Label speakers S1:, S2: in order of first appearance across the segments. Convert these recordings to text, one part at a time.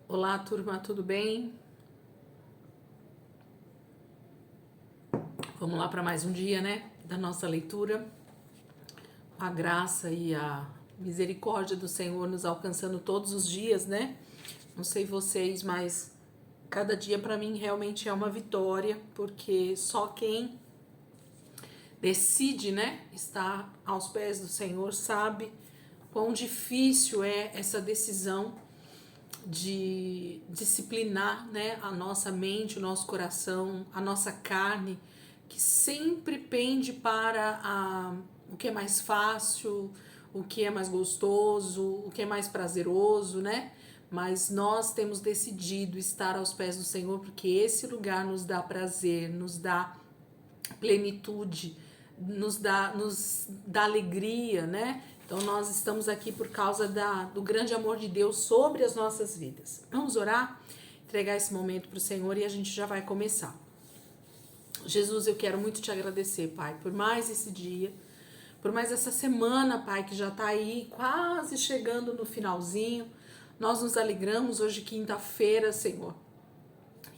S1: Olá, turma, tudo bem? Vamos lá para mais um dia, né? Da nossa leitura. A graça e a misericórdia do Senhor nos alcançando todos os dias, né? Não sei vocês, mas cada dia para mim realmente é uma vitória, porque só quem decide, né, estar aos pés do Senhor sabe quão difícil é essa decisão de disciplinar, né, a nossa mente, o nosso coração, a nossa carne, que sempre pende para o que é mais fácil, o que é mais gostoso, o que é mais prazeroso, né? Mas nós temos decidido estar aos pés do Senhor porque esse lugar nos dá prazer, nos dá plenitude, nos dá alegria, né? Então nós estamos aqui por causa do grande amor de Deus sobre as nossas vidas. Vamos orar, entregar esse momento para o Senhor e a gente já vai começar. Jesus, eu quero muito te agradecer, Pai, por mais esse dia, por mais essa semana, Pai, que já está aí quase chegando no finalzinho. Nós nos alegramos hoje, quinta-feira, Senhor,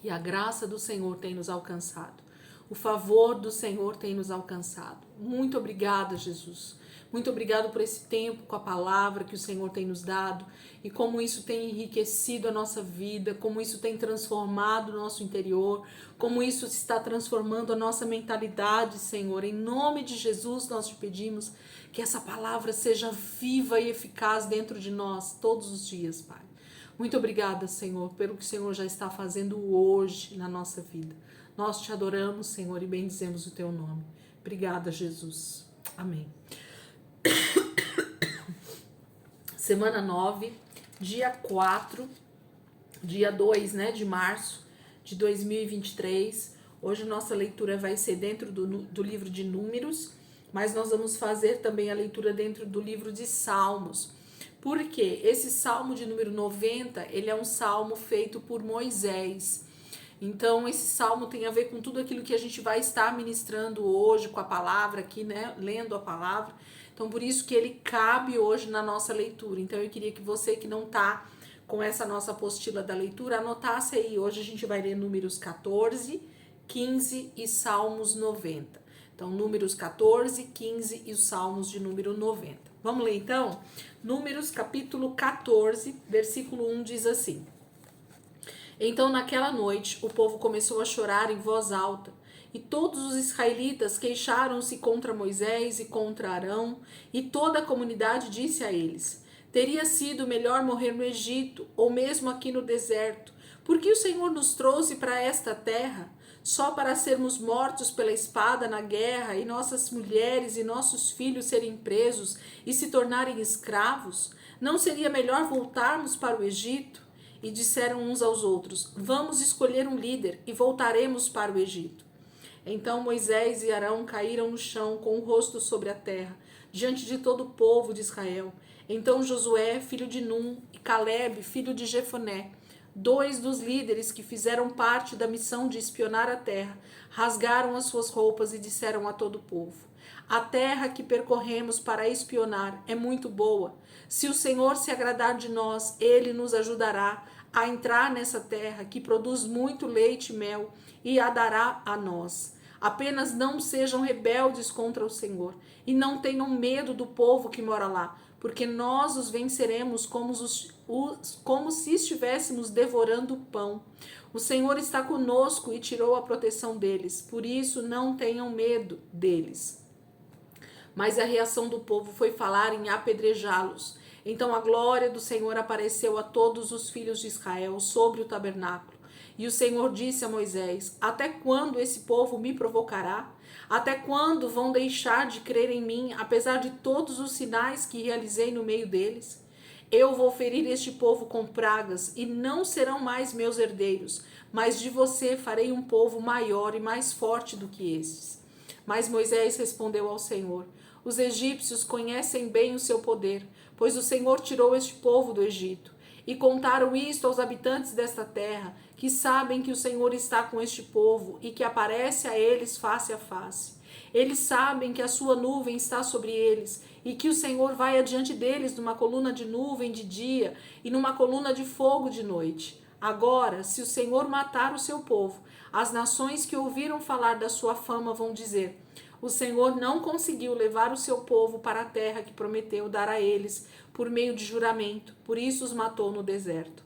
S1: e a graça do Senhor tem nos alcançado. O favor do Senhor tem nos alcançado. Muito obrigada, Jesus. Muito obrigado por esse tempo com a palavra que o Senhor tem nos dado e como isso tem enriquecido a nossa vida, como isso tem transformado o nosso interior, como isso está transformando a nossa mentalidade, Senhor. Em nome de Jesus, nós te pedimos que essa palavra seja viva e eficaz dentro de nós todos os dias, Pai. Muito obrigada, Senhor, pelo que o Senhor já está fazendo hoje na nossa vida. Nós te adoramos, Senhor, e bendizemos o teu nome. Obrigada, Jesus. Amém. Semana 9, dia 4, dia 2, né, de março de 2023. Hoje nossa leitura vai ser dentro do livro de Números, mas nós vamos fazer também a leitura dentro do livro de Salmos. Porque esse salmo de número 90, ele é um salmo feito por Moisés. Então, esse salmo tem a ver com tudo aquilo que a gente vai estar ministrando hoje com a palavra aqui, né? Lendo a palavra. Então, por isso que ele cabe hoje na nossa leitura. Então, eu queria que você que não está com essa nossa apostila da leitura, anotasse aí. Hoje a gente vai ler Números 14, 15 e Salmos 90. Então, Números 14, 15 e os Salmos de número 90. Vamos ler então? Números capítulo 14, versículo 1 diz assim: Então naquela noite o povo começou a chorar em voz alta, e todos os israelitas queixaram-se contra Moisés e contra Arão, e toda a comunidade disse a eles: Teria sido melhor morrer no Egito, ou mesmo aqui no deserto, porque o Senhor nos trouxe para esta terra, só para sermos mortos pela espada na guerra, e nossas mulheres e nossos filhos serem presos e se tornarem escravos? Não seria melhor voltarmos para o Egito? E disseram uns aos outros: Vamos escolher um líder e voltaremos para o Egito. Então Moisés e Arão caíram no chão com o rosto sobre a terra, diante de todo o povo de Israel. Então Josué, filho de Num, e Calebe, filho de Jefoné, dois dos líderes que fizeram parte da missão de espionar a terra, rasgaram as suas roupas e disseram a todo o povo: A terra que percorremos para espionar é muito boa. Se o Senhor se agradar de nós, ele nos ajudará a entrar nessa terra que produz muito leite e mel e a dará a nós. Apenas não sejam rebeldes contra o Senhor e não tenham medo do povo que mora lá, porque nós os venceremos como se estivéssemos devorando pão. O Senhor está conosco e tirou a proteção deles, por isso não tenham medo deles. Mas a reação do povo foi falar em apedrejá-los. Então a glória do Senhor apareceu a todos os filhos de Israel sobre o tabernáculo. E o Senhor disse a Moisés: Até quando esse povo me provocará? Até quando vão deixar de crer em mim, apesar de todos os sinais que realizei no meio deles? Eu vou ferir este povo com pragas, e não serão mais meus herdeiros, mas de você farei um povo maior e mais forte do que estes. Mas Moisés respondeu ao Senhor: Os egípcios conhecem bem o seu poder, pois o Senhor tirou este povo do Egito. E contaram isto aos habitantes desta terra, que sabem que o Senhor está com este povo e que aparece a eles face a face. Eles sabem que a sua nuvem está sobre eles e que o Senhor vai adiante deles numa coluna de nuvem de dia e numa coluna de fogo de noite. Agora, se o Senhor matar o seu povo, as nações que ouviram falar da sua fama vão dizer: o Senhor não conseguiu levar o seu povo para a terra que prometeu dar a eles por meio de juramento, por isso os matou no deserto.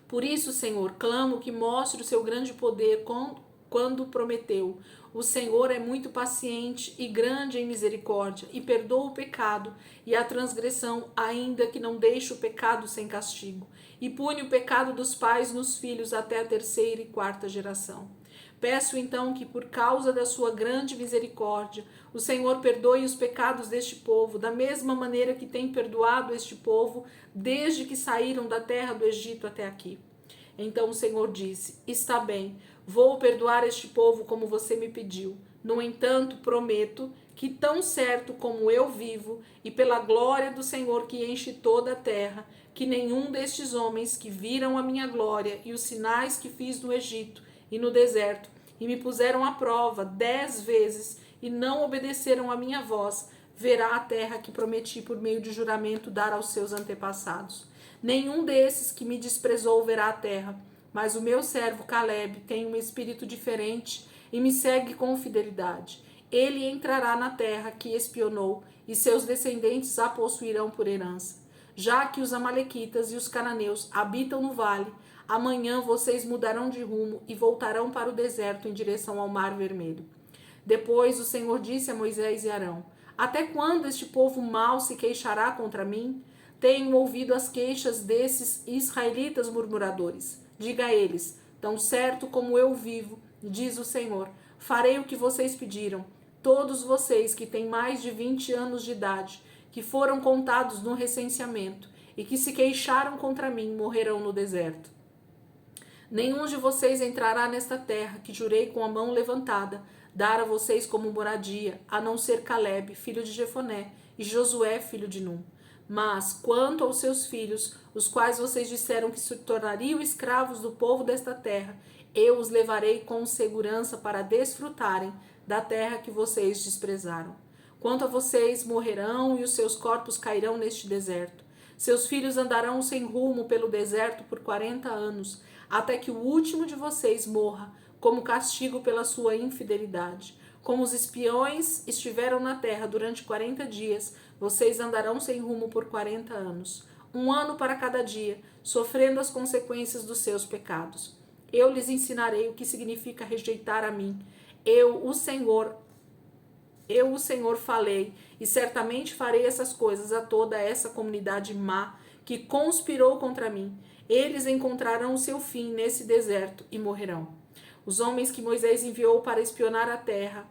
S1: Por isso, Senhor, clamo que mostre o seu grande poder quando prometeu. O Senhor é muito paciente e grande em misericórdia, e perdoa o pecado e a transgressão, ainda que não deixe o pecado sem castigo, e pune o pecado dos pais nos filhos até a terceira e quarta geração. Peço então que, por causa da sua grande misericórdia, o Senhor perdoe os pecados deste povo, da mesma maneira que tem perdoado este povo desde que saíram da terra do Egito até aqui. Então o Senhor disse: está bem, vou perdoar este povo como você me pediu. No entanto, prometo que, tão certo como eu vivo, e pela glória do Senhor que enche toda a terra, que nenhum destes homens que viram a minha glória e os sinais que fiz no Egito e no deserto, e me puseram à prova 10 vezes, e não obedeceram à minha voz, verá a terra que prometi por meio de juramento dar aos seus antepassados. Nenhum desses que me desprezou verá a terra, mas o meu servo Caleb tem um espírito diferente e me segue com fidelidade. Ele entrará na terra que espionou, e seus descendentes a possuirão por herança. Já que os amalequitas e os cananeus habitam no vale, amanhã vocês mudarão de rumo e voltarão para o deserto em direção ao Mar Vermelho. Depois o Senhor disse a Moisés e Arão: até quando este povo mau se queixará contra mim? Tenho ouvido as queixas desses israelitas murmuradores. Diga a eles: tão certo como eu vivo, diz o Senhor, farei o que vocês pediram. Todos vocês que têm mais de 20 anos de idade, que foram contados no recenseamento e que se queixaram contra mim, morrerão no deserto. Nenhum de vocês entrará nesta terra que jurei com a mão levantada dar a vocês como moradia, a não ser Caleb, filho de Jefoné, e Josué, filho de Num. Mas, quanto aos seus filhos, os quais vocês disseram que se tornariam escravos do povo desta terra, eu os levarei com segurança para desfrutarem da terra que vocês desprezaram. Quanto a vocês, morrerão e os seus corpos cairão neste deserto. Seus filhos andarão sem rumo pelo deserto por 40 anos, até que o último de vocês morra, como castigo pela sua infidelidade. Como os espiões estiveram na terra durante 40 dias, vocês andarão sem rumo por 40 anos, 1 ano para cada dia, sofrendo as consequências dos seus pecados. Eu lhes ensinarei o que significa rejeitar a mim. Eu, o Senhor, falei, e certamente farei essas coisas a toda essa comunidade má que conspirou contra mim. Eles encontrarão o seu fim nesse deserto e morrerão. Os homens que Moisés enviou para espionar a terra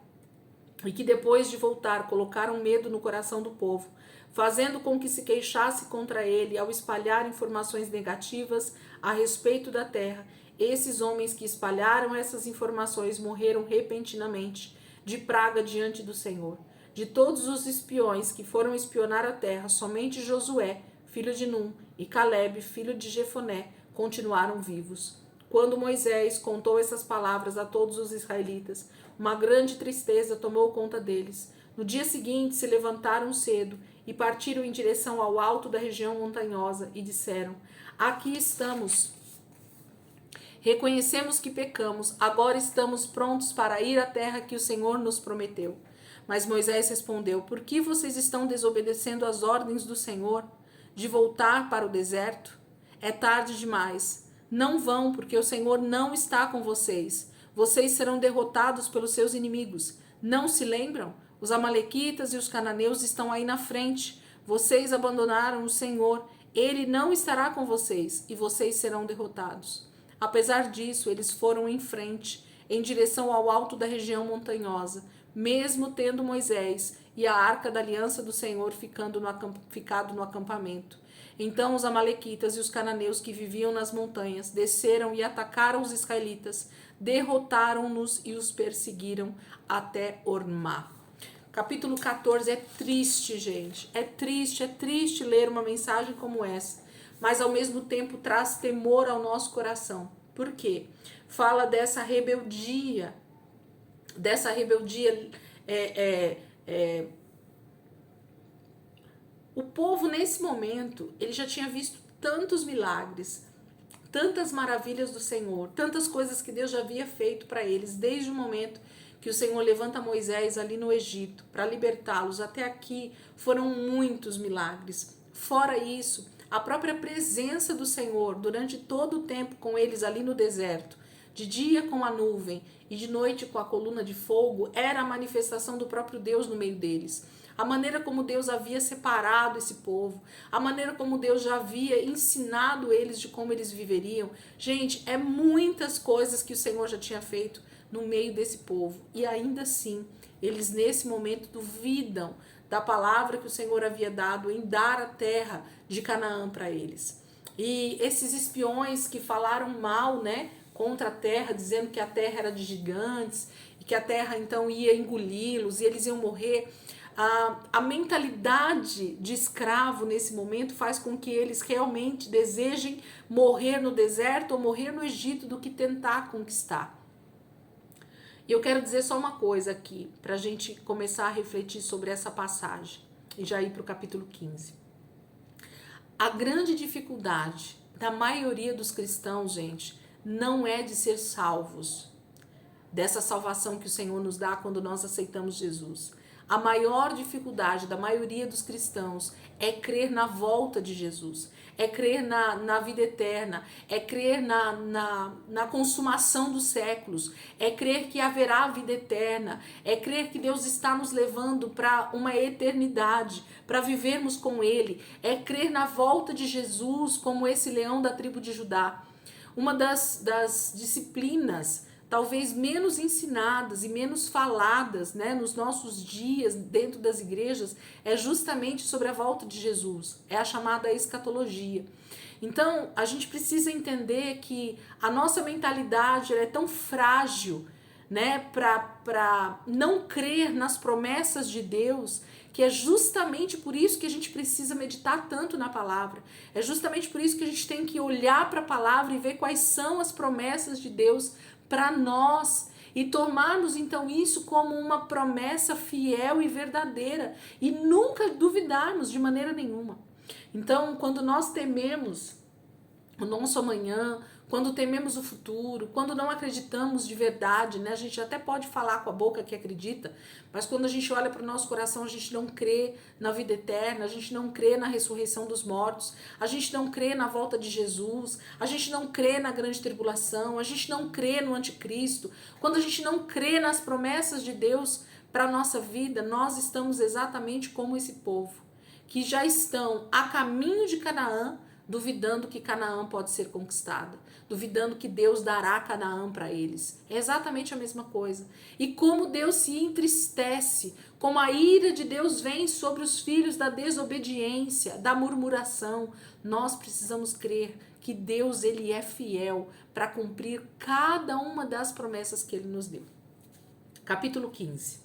S1: e que depois de voltar colocaram medo no coração do povo, fazendo com que se queixasse contra ele ao espalhar informações negativas a respeito da terra. Esses homens que espalharam essas informações morreram repentinamente de praga diante do Senhor. De todos os espiões que foram espionar a terra, somente Josué, filho de Num, e Caleb, filho de Jefoné, continuaram vivos. Quando Moisés contou essas palavras a todos os israelitas, uma grande tristeza tomou conta deles. No dia seguinte se levantaram cedo e partiram em direção ao alto da região montanhosa e disseram: aqui estamos. Reconhecemos que pecamos, agora estamos prontos para ir à terra que o Senhor nos prometeu. Mas Moisés respondeu: por que vocês estão desobedecendo às ordens do Senhor de voltar para o deserto? É tarde demais. Não vão, porque o Senhor não está com vocês. Vocês serão derrotados pelos seus inimigos. Não se lembram? Os amalequitas e os cananeus estão aí na frente. Vocês abandonaram o Senhor. Ele não estará com vocês e vocês serão derrotados. Apesar disso, eles foram em frente, em direção ao alto da região montanhosa, mesmo tendo Moisés e a arca da aliança do Senhor ficado no acampamento. Então os amalequitas e os cananeus que viviam nas montanhas desceram e atacaram os israelitas, derrotaram-nos e os perseguiram até Ormá. Capítulo 14 é triste, gente. É triste ler uma mensagem como essa, mas ao mesmo tempo traz temor ao nosso coração. Por quê? Fala dessa rebeldia O povo, nesse momento, ele já tinha visto tantos milagres, tantas maravilhas do Senhor, tantas coisas que Deus já havia feito para eles, desde o momento que o Senhor levanta Moisés ali no Egito para libertá-los. Até aqui foram muitos milagres. Fora isso, a própria presença do Senhor durante todo o tempo com eles ali no deserto, de dia com a nuvem e de noite com a coluna de fogo, era a manifestação do próprio Deus no meio deles. A maneira como Deus havia separado esse povo, a maneira como Deus já havia ensinado eles de como eles viveriam. Gente, é muitas coisas que o Senhor já tinha feito no meio desse povo. E ainda assim, eles nesse momento duvidam da palavra que o Senhor havia dado em dar a terra de Canaã para eles. E esses espiões que falaram mal, né, contra a terra, dizendo que a terra era de gigantes e que a terra então ia engoli-los e eles iam morrer. A mentalidade de escravo nesse momento faz com que eles realmente desejem morrer no deserto ou morrer no Egito do que tentar conquistar. E eu quero dizer só uma coisa aqui, para a gente começar a refletir sobre essa passagem e já ir para o capítulo 15. A grande dificuldade da maioria dos cristãos, gente, não é de ser salvos, dessa salvação que o Senhor nos dá quando nós aceitamos Jesus. A maior dificuldade da maioria dos cristãos é crer na volta de Jesus, é crer na vida eterna, é crer na consumação dos séculos, é crer que haverá vida eterna, é crer que Deus está nos levando para uma eternidade, para vivermos com Ele, é crer na volta de Jesus como esse leão da tribo de Judá. Uma das disciplinas talvez menos ensinadas e menos faladas, né, nos nossos dias dentro das igrejas, é justamente sobre a volta de Jesus, é a chamada escatologia. Então, a gente precisa entender que a nossa mentalidade é tão frágil, né, para não crer nas promessas de Deus, que é justamente por isso que a gente precisa meditar tanto na palavra. É justamente por isso que a gente tem que olhar para a palavra e ver quais são as promessas de Deus para nós e tomarmos então isso como uma promessa fiel e verdadeira e nunca duvidarmos de maneira nenhuma. Então, quando nós tememos o nosso amanhã, quando tememos o futuro, quando não acreditamos de verdade, né? A gente até pode falar com a boca que acredita, mas quando a gente olha para o nosso coração, a gente não crê na vida eterna, a gente não crê na ressurreição dos mortos, a gente não crê na volta de Jesus, a gente não crê na grande tribulação, a gente não crê no anticristo. Quando a gente não crê nas promessas de Deus para a nossa vida, nós estamos exatamente como esse povo, que já estão a caminho de Canaã, duvidando que Canaã pode ser conquistada, duvidando que Deus dará Canaã para eles. É exatamente a mesma coisa. E como Deus se entristece, como a ira de Deus vem sobre os filhos da desobediência, da murmuração, nós precisamos crer que Deus ele é fiel para cumprir cada uma das promessas que ele nos deu. Capítulo 15.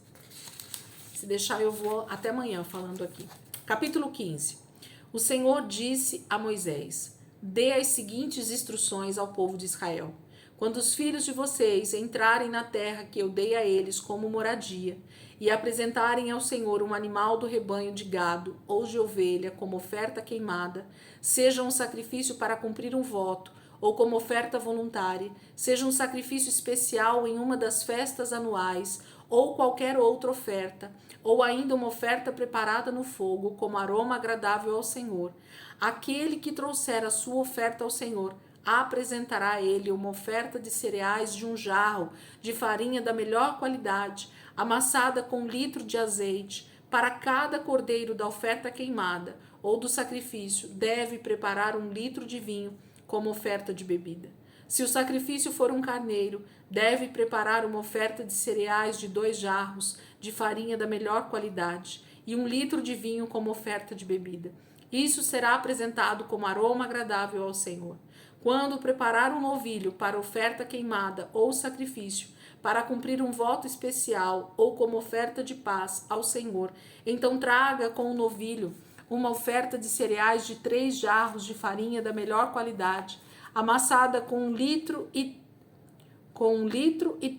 S1: Se deixar eu vou até amanhã falando aqui. Capítulo 15. O Senhor disse a Moisés: dê as seguintes instruções ao povo de Israel. Quando os filhos de vocês entrarem na terra que eu dei a eles como moradia e apresentarem ao Senhor um animal do rebanho de gado ou de ovelha como oferta queimada, seja um sacrifício para cumprir um voto ou como oferta voluntária, seja um sacrifício especial em uma das festas anuais ou qualquer outra oferta, ou ainda uma oferta preparada no fogo, como aroma agradável ao Senhor. Aquele que trouxer a sua oferta ao Senhor, apresentará a ele uma oferta de cereais de um jarro, de farinha da melhor qualidade, amassada com 1 litro de azeite. Para cada cordeiro da oferta queimada, ou do sacrifício, deve preparar 1 litro de vinho, como oferta de bebida. Se o sacrifício for um carneiro, deve preparar uma oferta de cereais de 2 jarros, de farinha da melhor qualidade, e 1 litro de vinho como oferta de bebida. Isso será apresentado como aroma agradável ao Senhor. Quando preparar um novilho para oferta queimada ou sacrifício, para cumprir um voto especial ou como oferta de paz ao Senhor, então traga com o novilho uma oferta de cereais de 3 jarros de farinha da melhor qualidade, amassada com 1 litro e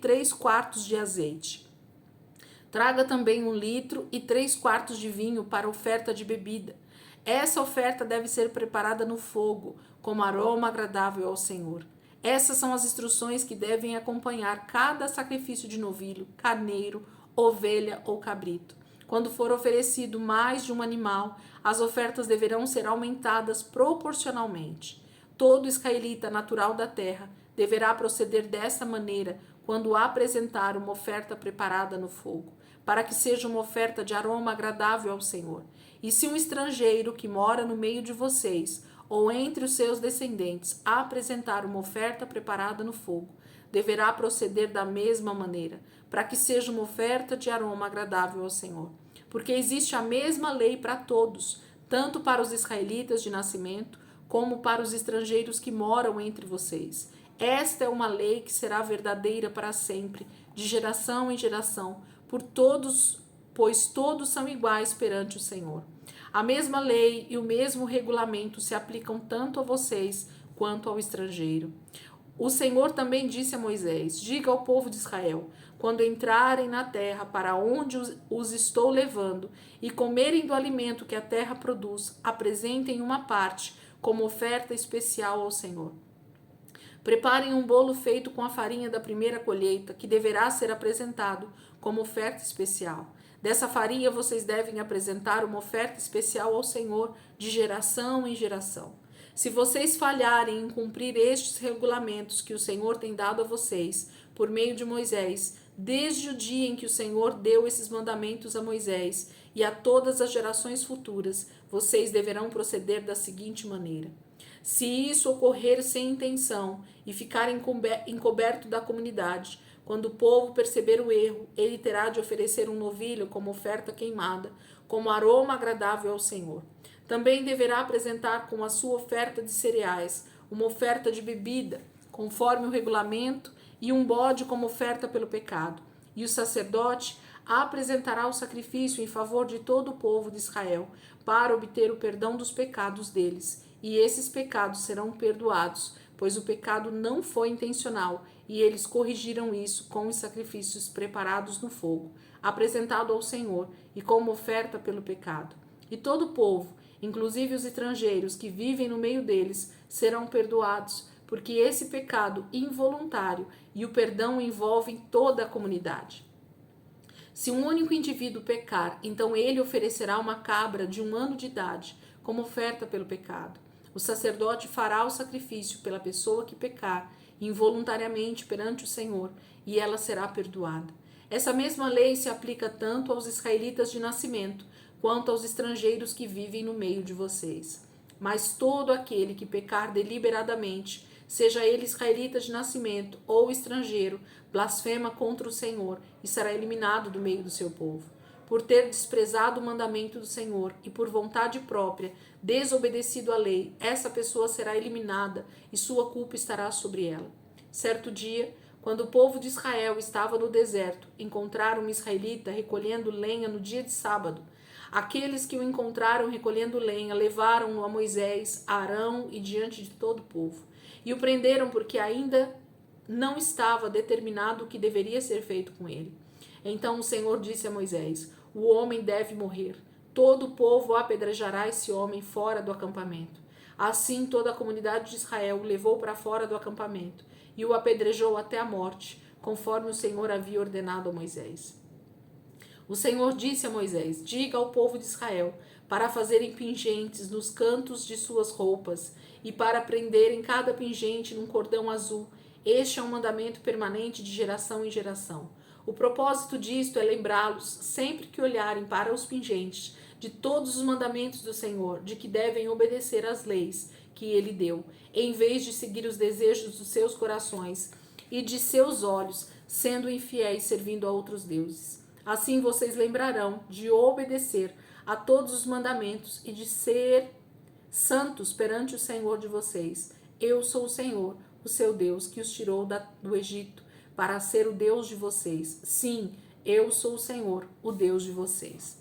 S1: 3 quartos de azeite. Traga também 1 litro e 3 quartos de vinho para oferta de bebida. Essa oferta deve ser preparada no fogo, como aroma agradável ao Senhor. Essas são as instruções que devem acompanhar cada sacrifício de novilho, carneiro, ovelha ou cabrito. Quando for oferecido mais de um animal, as ofertas deverão ser aumentadas proporcionalmente. Todo israelita natural da terra deverá proceder dessa maneira quando apresentar uma oferta preparada no fogo, para que seja uma oferta de aroma agradável ao Senhor. E se um estrangeiro que mora no meio de vocês ou entre os seus descendentes apresentar uma oferta preparada no fogo, deverá proceder da mesma maneira, para que seja uma oferta de aroma agradável ao Senhor. Porque existe a mesma lei para todos, tanto para os israelitas de nascimento, como para os estrangeiros que moram entre vocês. Esta é uma lei que será verdadeira para sempre, de geração em geração, por todos, pois todos são iguais perante o Senhor. A mesma lei e o mesmo regulamento se aplicam tanto a vocês quanto ao estrangeiro. O Senhor também disse a Moisés: diga ao povo de Israel, quando entrarem na terra para onde os estou levando e comerem do alimento que a terra produz, apresentem uma parte como oferta especial ao Senhor. Preparem um bolo feito com a farinha da primeira colheita, que deverá ser apresentado como oferta especial. Dessa farinha vocês devem apresentar uma oferta especial ao Senhor de geração em geração. Se vocês falharem em cumprir estes regulamentos que o Senhor tem dado a vocês, por meio de Moisés, desde o dia em que o Senhor deu esses mandamentos a Moisés e a todas as gerações futuras, vocês deverão proceder da seguinte maneira. Se isso ocorrer sem intenção e ficar encoberto da comunidade, quando o povo perceber o erro, ele terá de oferecer um novilho como oferta queimada, como aroma agradável ao Senhor. Também deverá apresentar com a sua oferta de cereais uma oferta de bebida, conforme o regulamento, e um bode como oferta pelo pecado. E o sacerdote apresentará o sacrifício em favor de todo o povo de Israel, para obter o perdão dos pecados deles. E esses pecados serão perdoados, pois o pecado não foi intencional, e eles corrigiram isso com os sacrifícios preparados no fogo, apresentado ao Senhor, e como oferta pelo pecado. E todo o povo, inclusive os estrangeiros que vivem no meio deles, serão perdoados, porque esse pecado involuntário e o perdão envolvem toda a comunidade. Se um único indivíduo pecar, então ele oferecerá uma cabra de 1 ano de idade, como oferta pelo pecado. O sacerdote fará o sacrifício pela pessoa que pecar involuntariamente perante o Senhor, e ela será perdoada. Essa mesma lei se aplica tanto aos israelitas de nascimento, quanto aos estrangeiros que vivem no meio de vocês. Mas todo aquele que pecar deliberadamente, seja ele israelita de nascimento ou estrangeiro, blasfema contra o Senhor e será eliminado do meio do seu povo. Por ter desprezado o mandamento do Senhor e por vontade própria desobedecido à lei, essa pessoa será eliminada e sua culpa estará sobre ela. Certo dia, quando o povo de Israel estava no deserto, encontraram um israelita recolhendo lenha no dia de sábado. Aqueles que o encontraram recolhendo lenha levaram-no a Moisés, a Arão e diante de todo o povo. E o prenderam porque ainda não estava determinado o que deveria ser feito com ele. Então o Senhor disse a Moisés: o homem deve morrer. Todo o povo apedrejará esse homem fora do acampamento. Assim toda a comunidade de Israel o levou para fora do acampamento e o apedrejou até a morte, conforme o Senhor havia ordenado a Moisés. O Senhor disse a Moisés: diga ao povo de Israel para fazerem pingentes nos cantos de suas roupas e para prenderem cada pingente num cordão azul. Este é um mandamento permanente de geração em geração. O propósito disto é lembrá-los, sempre que olharem para os pingentes, de todos os mandamentos do Senhor, de que devem obedecer às leis que ele deu, em vez de seguir os desejos dos seus corações e de seus olhos, sendo infiéis servindo a outros deuses. Assim vocês lembrarão de obedecer a todos os mandamentos e de ser santos perante o Senhor de vocês. Eu sou o Senhor, o seu Deus, que os tirou do Egito, para ser o Deus de vocês. Sim, eu sou o Senhor, o Deus de vocês.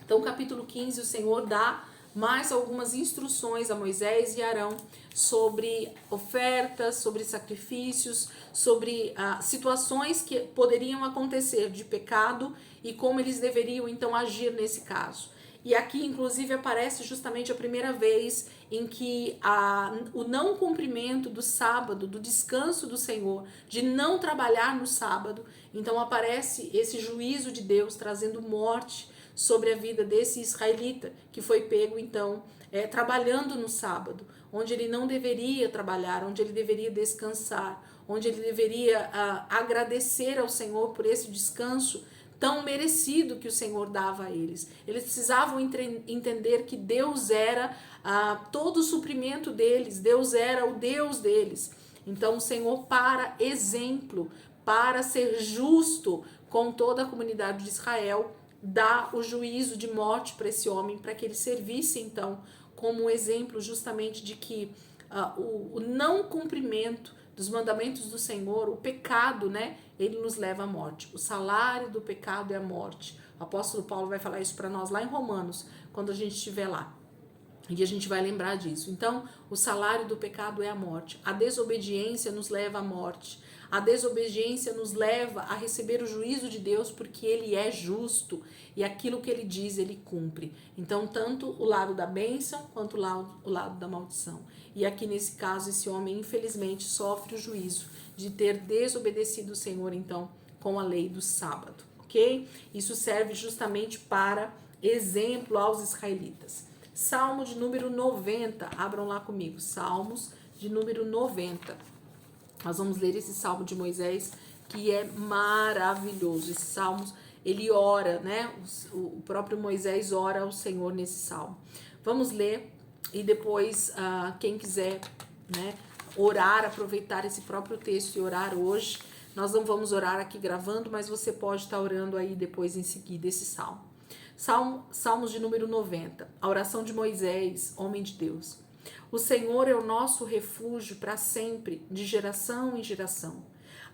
S1: Então, capítulo 15, o Senhor dá mais algumas instruções a Moisés e Arão sobre ofertas, sobre sacrifícios, sobre situações que poderiam acontecer de pecado e como eles deveriam então agir nesse caso. E aqui, inclusive, aparece justamente a primeira vez em que o não cumprimento do sábado, do descanso do Senhor, de não trabalhar no sábado. Então aparece esse juízo de Deus trazendo morte sobre a vida desse israelita, que foi pego, então, trabalhando no sábado, onde ele não deveria trabalhar, onde ele deveria descansar, onde ele deveria agradecer ao Senhor por esse descanso tão merecido que o Senhor dava a eles. Eles precisavam entender que Deus era todo o suprimento deles, Deus era o Deus deles. Então o Senhor, para exemplo, para ser justo com toda a comunidade de Israel, dá o juízo de morte para esse homem, para que ele servisse então como um exemplo justamente de que o não cumprimento dos mandamentos do Senhor, o pecado, né, ele nos leva à morte. O salário do pecado é a morte. O apóstolo Paulo vai falar isso para nós lá em Romanos, quando a gente estiver lá. E a gente vai lembrar disso. Então, o salário do pecado é a morte. A desobediência nos leva à morte. A desobediência nos leva a receber o juízo de Deus, porque ele é justo e aquilo que ele diz, ele cumpre. Então, tanto o lado da bênção quanto o lado da maldição. E aqui nesse caso, esse homem, infelizmente, sofre o juízo de ter desobedecido o Senhor, então, com a lei do sábado, ok? Isso serve justamente para exemplo aos israelitas. Salmo de número 90, abram lá comigo, Salmos de número 90. Nós vamos ler esse Salmo de Moisés, que é maravilhoso. Esse Salmo, ele ora, né? O próprio Moisés ora ao Senhor nesse Salmo. Vamos ler e depois, quem quiser, né, orar, aproveitar esse próprio texto e orar hoje. Nós não vamos orar aqui gravando, mas você pode estar orando aí depois em seguida esse Salmo. Salmos de número 90, a oração de Moisés, homem de Deus. O Senhor é o nosso refúgio para sempre, de geração em geração.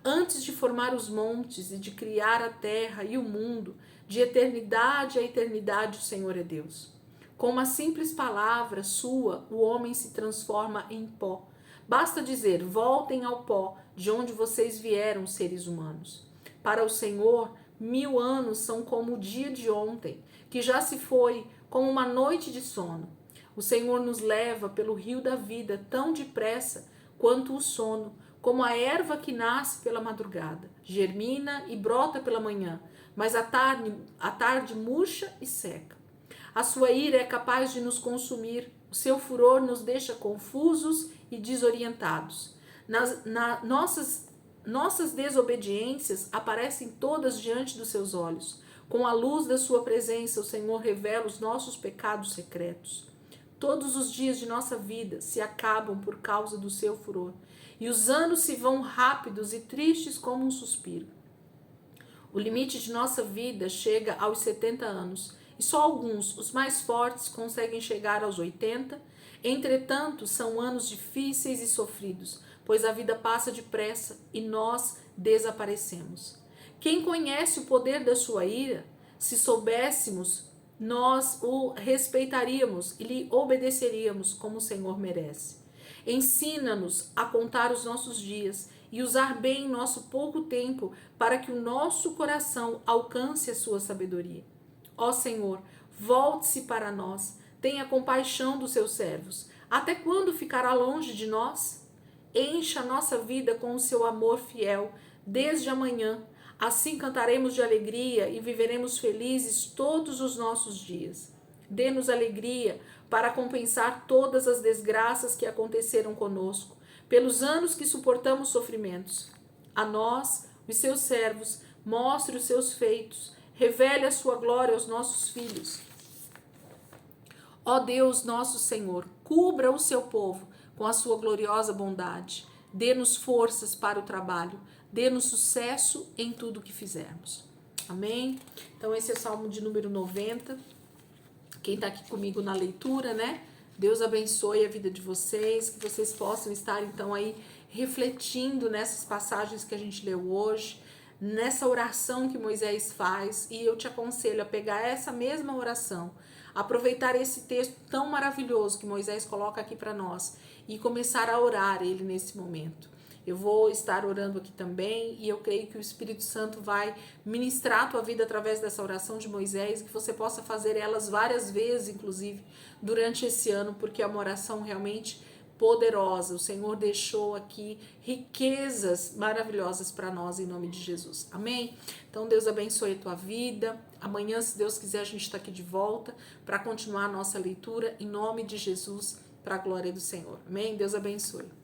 S1: Antes de formar os montes e de criar a terra e o mundo, de eternidade a eternidade o Senhor é Deus. Com uma simples palavra sua, o homem se transforma em pó. Basta dizer, voltem ao pó, de onde vocês vieram, seres humanos. Para o Senhor, 1000 anos são como o dia de ontem, que já se foi, como uma noite de sono. O Senhor nos leva pelo rio da vida tão depressa quanto o sono, como a erva que nasce pela madrugada, germina e brota pela manhã, mas à tarde murcha e seca. A sua ira é capaz de nos consumir, o seu furor nos deixa confusos e desorientados. Nossas desobediências aparecem todas diante dos seus olhos. Com a luz da sua presença, o Senhor revela os nossos pecados secretos. Todos os dias de nossa vida se acabam por causa do seu furor, e os anos se vão rápidos e tristes como um suspiro. O limite de nossa vida chega aos 70 anos, e só alguns, os mais fortes, conseguem chegar aos 80. Entretanto, são anos difíceis e sofridos, pois a vida passa depressa e nós desaparecemos. Quem conhece o poder da sua ira? Se soubéssemos, nós o respeitaríamos e lhe obedeceríamos como o Senhor merece. Ensina-nos a contar os nossos dias e usar bem nosso pouco tempo para que o nosso coração alcance a sua sabedoria. Ó Senhor, volte-se para nós, tenha compaixão dos seus servos. Até quando ficará longe de nós? Encha a nossa vida com o seu amor fiel, desde amanhã. Assim cantaremos de alegria e viveremos felizes todos os nossos dias. Dê-nos alegria para compensar todas as desgraças que aconteceram conosco, pelos anos que suportamos sofrimentos. A nós, os seus servos, mostre os seus feitos, revele a sua glória aos nossos filhos. Ó Deus, nosso Senhor, cubra o seu povo com a sua gloriosa bondade. Dê-nos forças para o trabalho. Dê-nos sucesso em tudo que fizermos. Amém? Então esse é o Salmo de número 90. Quem está aqui comigo na leitura, né? Deus abençoe a vida de vocês, que vocês possam estar então aí refletindo nessas passagens que a gente leu hoje, nessa oração que Moisés faz, e eu te aconselho a pegar essa mesma oração, aproveitar esse texto tão maravilhoso que Moisés coloca aqui para nós e começar a orar ele nesse momento. Eu vou estar orando aqui também e eu creio que o Espírito Santo vai ministrar a tua vida através dessa oração de Moisés, que você possa fazer elas várias vezes, inclusive, durante esse ano, porque é uma oração realmente poderosa. O Senhor deixou aqui riquezas maravilhosas para nós em nome de Jesus. Amém? Então Deus abençoe a tua vida. Amanhã, se Deus quiser, a gente está aqui de volta para continuar a nossa leitura em nome de Jesus, para a glória do Senhor. Amém? Deus abençoe.